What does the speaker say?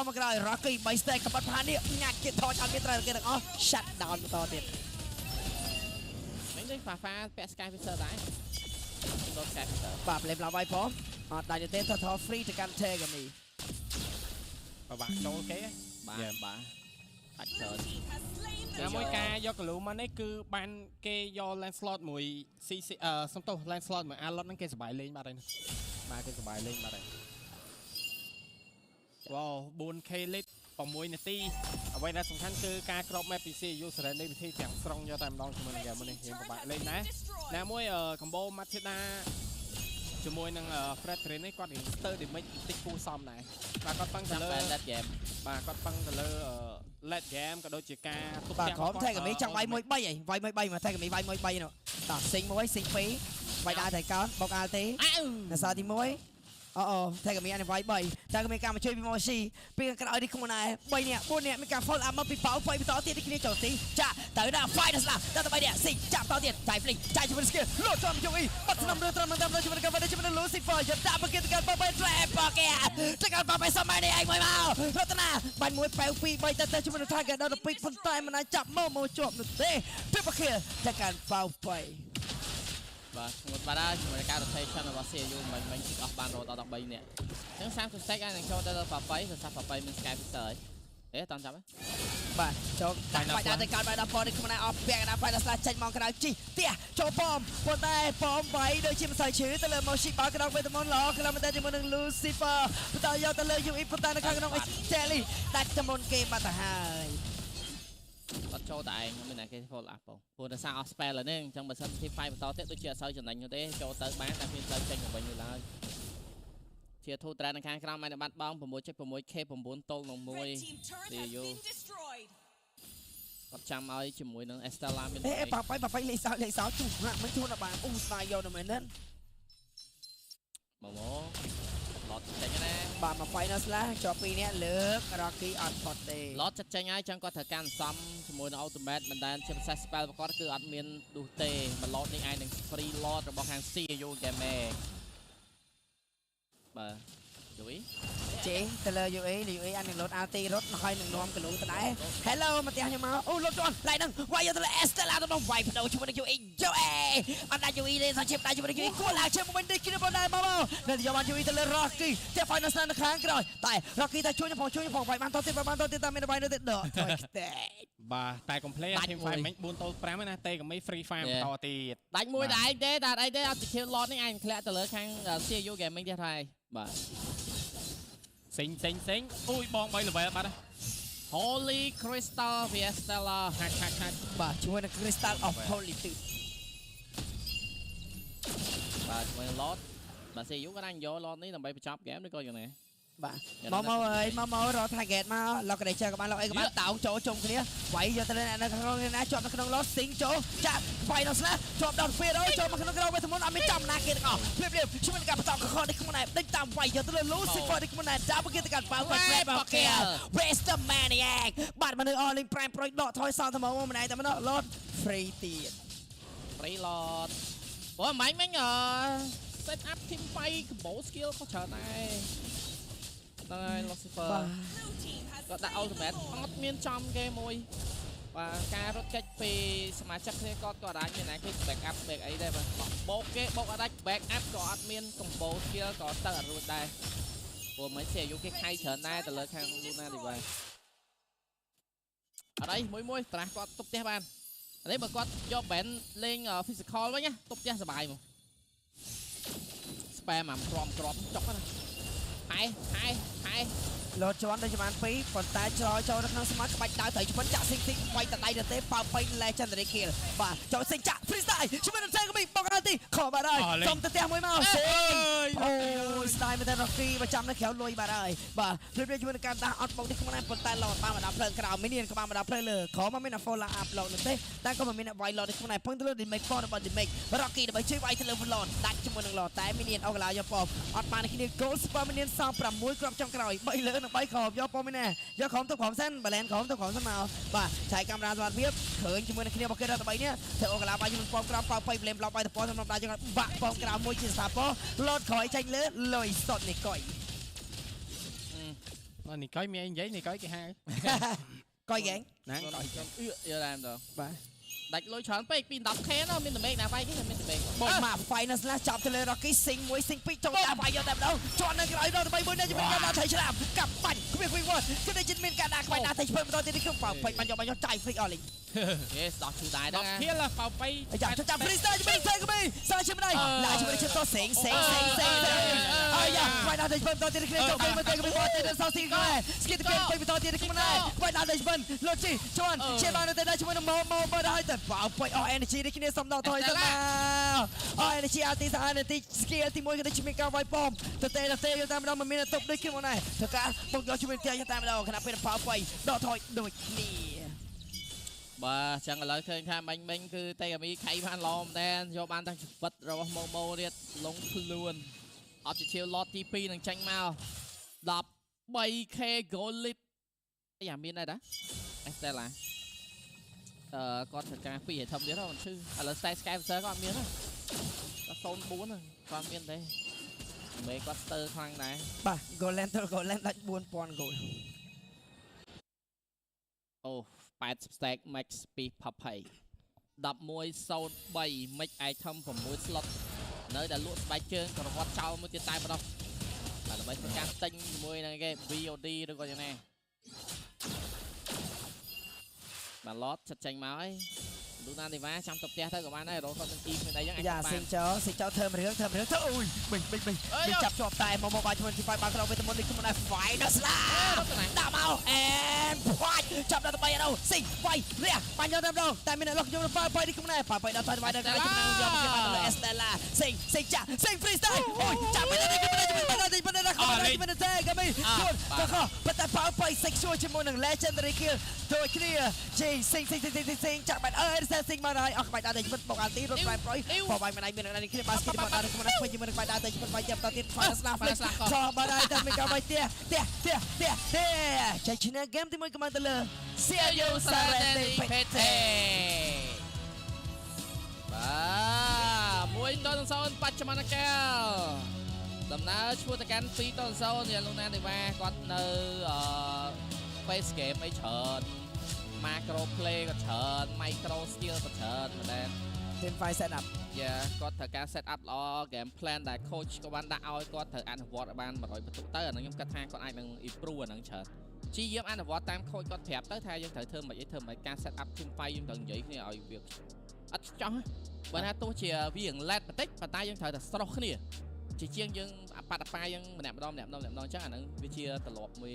មកក្រោយ Rocky 3 stack កបាត់ផានេះញ៉ាក់គេថតអត់មានត្រូវគេទាំងអស់ shut down បន្តទៀតនេះហ្វាពាក់ Sky Fisher ដែរដូន Sky Fisher បាទលេបឡើងបាយផងអត់ដាច់ទេថត free ទៅកាន់ Tegami បើបាក់ចូលគេបាទបាច់ច្រើនតែមួយការយកកលូមកនេះគឺបានគេយក Lancelot មួយ CC សំទោស Lancelot មួយ Alot ហ្នឹងគេសប្បាយលេងបាត់ហើយបាទគេសប្បាយលេងបាត់ហើយវ៉ាវ 4K lit 6នាទីអ្វីដែលសំខាន់គឺការក្រប map PC user នៃវិធីទាំងស្រុងយកតែម្ដងជាមួយនឹង game នេះយើងពិបាកលេងណាណាមួយ combo Matilda ជាមួយនឹង Fred Train នេះគាត់ Stir damage បន្តិចគួរសមដែរបាទគាត់ប៉ឹងទៅលើ Late game បាទគាត់ប៉ឹងទៅលើ late game ក៏ដូចជាការទប់បាទក្រុម Tegami ចង់វាយ1 3ហីវាយ1 3មក Tegami វាយ1 3នោះតោះសិង1សិង2វាយដើរតែកោនបោកអាល់ទេនៅសល់ទី1អូTegami អានេះវាយ3Tegamiការមកជួយពីម៉ូស៊ីពីក្រោយនេះខ្លួនឯង3នាក់4នាក់មានការ follow up មកពីប៉ោ5បន្តទៀតគ្នាចូលទីចាទៅដល់ fight ស្លាដល់ទៅ3នាក់សិងចាប់តទៀតចាយភ្លេចចាយជាមួយ skill លោតចំជួយបាត់ឆ្នាំរើត្រឹមតាមជាមួយនឹងកាជាមួយនឹង Lucifer យកដាក់មកគេទៅកាន់ប៉ែ trap ប៉គេទៅកាន់ប៉ែសម័យនេះឯងមួយមករតនាបាញ់មួយប៉ែ2 3ទៅជាមួយនឹង target ដល់ទៅពេកប៉ុន្តែមិនអាចចាប់មកជាប់នោះទេពីប៉គេទៅកាន់ប៉ៅ2បាទស្ងួតបាត់ហើយជាមួយនឹងការ rotation របស់ CU មិនគិតអស់បានរហូតដល់13នាក់អញ្ចឹង30 sec ហើយនឹងចូលទៅដល់ប៉ប៉ៃសរស័ព្ទប៉ប៉ៃមាន Sky Fisher ហើយអេតន់ចាប់បាទចូលដាក់បាច់ដល់ទៅកើតបាយដល់ប៉នេះខ្លួនឯងអស់ពាក់កណ្ដាលបាយដល់ស្លាចេញមកក្រៅជីផ្ទះចូលប៉មប៉ុន្តែប៉មវាយដូចជាមិនសូវឈឺទៅលើ Moshi បាល់ក្តោបវេទមន្តល្អខ្លាំងមែនតើជាមួយនឹង Lucifer បន្តយកទៅលើ UE ប៉ុន្តែនៅខាងក្នុង Jelly ដាច់ចំនួនគេបាត់ទៅហើយគាត់ចូលតែឯងមានតែគេ follow up បងព្រោះតែសារអស់ spell ហើយនេះអញ្ចឹងបើសិនទី5បន្តទៀតដូចជាអត់សូវចំណេញទេចូលទៅបានតែមានទៅចេញទៅវិញនោះឡើយជាធូត្រែនៅខាងក្រោមបានបាត់បង់ 6.6k 9ទល់នឹង1ទីយូគាត់ចាំឲ្យជាមួយនឹង Estella មានប៉ប៉ៃលេខសោជួហាក់មិនជួនដល់បានស្ដាយយកនៅមែនទេមកឡតចេញណាបាទមក final slash ជាប់2នាក់លើក Rocky អត់ផុតទេឡតចាត់ចេញហើយចឹងគាត់ត្រូវការសំជាមួយនឹង ultimate មិនដែលជាពិសេស spell របស់គាត់គឺអត់មានឌូសទេមកឡតនេះឯងនឹង free lot របស់ខាង CU Game បាទយូចេញទៅលើ UA អានឹងលោត RT រត់ហើយនឹងនាំកលូទៅដែរ Hello មកផ្ទះខ្ញុំមកអូលោតជន់ឡៃនឹងវាយទៅលើ Estella ទៅវាយបដូរជាមួយនឹង UA អត់ដាក់ UA ទេសាជាដាក់ជាមួយនឹង UA គួរឡើងជាមួយនឹងគ្នាបងដែរមកនៅយកបាន UA ទៅលើ Rocky តែ final ស្នានៅខាងក្រោយតែ Rocky តែជួយផងវាយបានតទៀតតែមានវាយនៅទៀតដកថយខ្ទេបាទតែ complete team fight មិញ4ទល់5ណាទេក៏មិន free farm បន្តទៀតដាច់មួយដែរឯងទេតែអីទេអត់ទៅ kill lot នេះឯងធ្លាក់ទៅលើខាង CU Gaming ទៀតហើយបាទសិញអូយបង3 level បាត់ Holy Crystal Fiestella ហាក់បាទជាមួយនឹង Crystal of Solitude បាទជាមួយ Lot បាទ CU គាត់អាចយក Lot នេះដើម្បីបញ្ចប់ game ឬក៏យ៉ាងណាបាទមកអើយមករក target មកលោកកដេជើក៏បានលោកអីក៏បានតោងចូលជុំគ្នាវាយយកទៅនៅក្នុងណាជាប់នៅក្នុង lot សិងចូលចាក់ final slash ជាប់ដល់ fear ចូលមកក្នុងក្រោមវេទមន្តអត់មានចំណាគេទាំងអស់ភ្លាមជាមួយនឹងការបន្តកខនេះខ្លួនឯងដេញតាមវាយយកទៅលើ Lucifer នេះខ្លួនឯងចាប់គេទៅកាន់ប៉ៅប៉ែ kill Waster Maniac បាទមនុស្សអស់លេង prime pro ដកថយសល់តែមកម្នាក់តែម្ដង lot free ទៀត free lot អូមិញset up team fight combo skill ខុសច្រើនដែរតែ Lucifer គាត់ដាក់ ultimate អត់មានចំគេមួយបាទការរត់ចេញពីសមាជិកគ្នាគាត់ក៏អាចមានតែគេ back up បែកអីដែរបាទបោកគេបោកអត់ដាច់ back up ក៏អត់មាន combo skill ក៏ទៅអត់រួចដែរព្រោះមិនCUគេខៃច្រើនដែរទៅលើខាង Luna Device អត់អីមួយត្រាស់គាត់ទប់ផ្ទះបាននេះបើគាត់យក band លេង physical វិញណាទប់ផ្ទះសុបាយមក spam អាក្រំចុកណាហើយ លោតជន់ដូចជាបាន2ប៉ុន្តែចូលនៅក្នុងសមាជក្បាច់ដើរត្រូវជំនចាក់ស៊ីងវាយតដៃទៅទេប៉ៅពេញ legendary kill បាទចូលស៊ីងចាក់ freestyle ជំនតែក៏មិនបងអត់ទីខោបាទហើយសុំទៅផ្ទះមួយមកអូយស្ដាយមែនតែ Rocky ប្រចាំនៅក្រៅលុយបាទហើយបាទព្រៀបជាមួយនឹងការដាស់អត់បងនេះខ្លួនឯងប៉ុន្តែឡតបានមកដល់ភ្លើងក្រៅមីនៀនក៏បានមកដល់ភ្លើងលើក្រមកមាន follow up ឡតនោះទេតែក៏មិនមានវាយឡតនេះខ្លួនឯងពឹងទៅលើ damage 4របស់ damage Rocky ដើម្បីជួយវាយទៅលើ Valon ដាច់ជាមួយនឹងឡតតែមីនៀនអូកឡាយកប៉មអត់បានគ្នា goal super មីនៀនសង6គ្រាប់ចុងក្រោយ3លើនឹង3ក្រោបយកប៉មនេះណាយកក្រុមទៅក្រុមសិនបាឡែនក្រុមទៅក្រុមសិនមកបាទឆៃកាមេរ៉ាសុវត្ថិភាពឃើញជាមួយនឹងគ្នារបស់គេដល់3នេះធ្វើអូកឡាបាយជាមួយប៉មក្រោមប៉ៅពេញប្លេមឡោបាយទៅប៉មសម្រាប់ដាច់យើងបាក់ប៉មក្រោមមួយជាសាប៉ឡូតក្រោយចាញ់លើលុយសុតនេះកុយអ នេះកុយមានអីនិយាយនេះកុយគេហៅ coi gán ណាកុយ យកតាមទៅ បាទ ដាច់លុយច្រើនពេកពី 10k ណាមានតែមេឃណាវាយគេមានតែមេឃ មកមក final slash ចាប់ទៅលើ Rocky សិងមួយសិងពីរចូលតាមវាយយកតែម្ដងជាប់នៅក្រោយដល់3មួយនេះจะเป็นការដាក់ថៃឆ្លាមកាប់បាញ់គ្មានវិញវត្តគឺតែចិត្តមានការដាក់ខ្វាយដាក់ថៃឆ្ពើបន្តទៀតក្នុងប៉ៅពេញបាញ់យកចាយ free all លេង គេស្ដោះឈឺដែរ ដ ហ្នឹង កធៀលប៉ៅបៃ យ៉ាចាប់ free style ជាមួយថៃក៏មានសាជាមិនដែរឡាជាមិនឈឹកតសេងហើយយ៉ាខ្វាយដាក់ថៃឆ្ពើបន្តទៀតក្នុងចូលពេលមកទៅក៏មានទៀតសោះស៊ីក៏ស្គីតពេលទៅបន្តទៀតក្នុងដែរខ្វាយដាក់ថៃឆ្ពើលុតជីជន់ជាបានទៅដែរជាមួយនឹងមកដល់ហើយទៅប៉ៅពេញអស់ energy នេះគ្នាសំដៅថយទៅមកអស់ energy អាទីសានាទី skill ទី1ក៏ដូចជាមានការវាយប៉មទៅទេយកតាមម្ដងមិនមានតុបដូចគ្នាមកដែរធ្វើការបុកយកជាមួយផ្ទះយកតាមម្ដងខណៈពេលប៉ៅពេញដកថយដូចគ្នា បាទចឹងឥឡូវឃើញថាមិញគឺតេកាមីខៃបានល្អមែនតែយកបានទាំងជីវិតរបស់ម៉ូទៀតលងខ្លួនអត់ជាឈៀវឡតទី2នឹងចាញ់មក 13k gold lead យ៉ាមានដែរតាអេស្តេឡាគាត់ធ្វើការពីរឲ្យធំទៀតហ្នឹងមិនឈឺឥឡូវ Sky Skyper ក៏អត់មានដែរតែ04ហ្នឹងគាត់មានទេមេគាត់ស្ទើរខ្លាំងដែរ បាទ Goland ទៅ Goland ដាច់ 4000 gold អូ 80 stack max ពីផាប់ហើយ 1103 max item 6 slot នៅតែលក់ស្បែកជើងក្រវត្តចោលមួយទៀតតែម្ដងបាទដើម្បីធ្វើការទិញជាមួយនឹងគេ VOD ឬក៏យ៉ាងណាបាទឡតចិត្តចេញមកហើយលូណានីវ៉ាចាំទៅផ្ទះទៅក៏បានដែររកគាត់នឹងអ៊ីមានអីយ៉ាងអាច យ៉ាសិងចោធ្វើរឿងទៅអូយបិញចាប់ជាប់តែមកបាយជាមួយទី5បានក្រោយវេទមន្តនេះខ្លួនឯង final slash ដាក់មក and បាច់ចាប់ដល់3ដល់សិងវាយរះបាញ់យកតែម្ដងតែមានអ្នកលុកយកទៅបាយនេះខ្លួនឯងបាយដល់ទៅបាយដល់ចំណងយកគេបានដល់ Estella សិងចាសិង freestyle អូយចាប់មិនได้មិនទេក៏មានខ្លួនក៏ខប៉ុន្តែបាយសិងជួយជាមួយនឹង legendary kill ដូចគ្នាជីសិងចាប់បាត់សិងមកហើយអស់ក្បាច់ដល់តែជីវិតបកអានទីរត់ប្រែប្រយបបាយមិនឯងមាននេះគ្នាបានស្គីមកដល់ខ្លួនពេញជាមួយនឹងក្បាច់ដល់តែជីវិតបាយចាប់តទៀត final slash ចោលបាត់ហើយតែមានការបាយទេចេញឈ្នះហ្គេមទី1កំពុងទៅលើ CLU Serenity PT បាទ1-0បច្ចុប្បន្នកាលដំណើរឈ្មោះទៅកាន់2-0យ៉ាងលោកណានីវ៉ាគាត់នៅface game អីច្រើន macro play ក៏ច្រើន micro skill ក៏ច្រើនមែនទេ team fight set up យ៉ាគាត់ត្រូវការ set up ល្អ game plan ដែល coach ក៏បានដាក់ឲ្យគាត់ត្រូវអនុវត្តឲ្យបាន100បន្ទុកទៅអាហ្នឹងខ្ញុំគិតថាគាត់អាចនឹង improve អាហ្នឹងច្រើនជីយាមអនុវត្តតាម coach គាត់ប្រាប់ទៅថាយើងត្រូវធ្វើមិនអីធ្វើមិនការ set up team fight យើងត្រូវនិយាយគ្នាឲ្យវាអត់ចង់បើថាទោះជាវាង let បន្តិចប៉ុន្តែយើងត្រូវតែស្រោះគ្នាជាជាងយើងបដិបាយើងម្នាក់ម្ដងអញ្ចឹងអាហ្នឹងវាជាទម្លាប់មួយ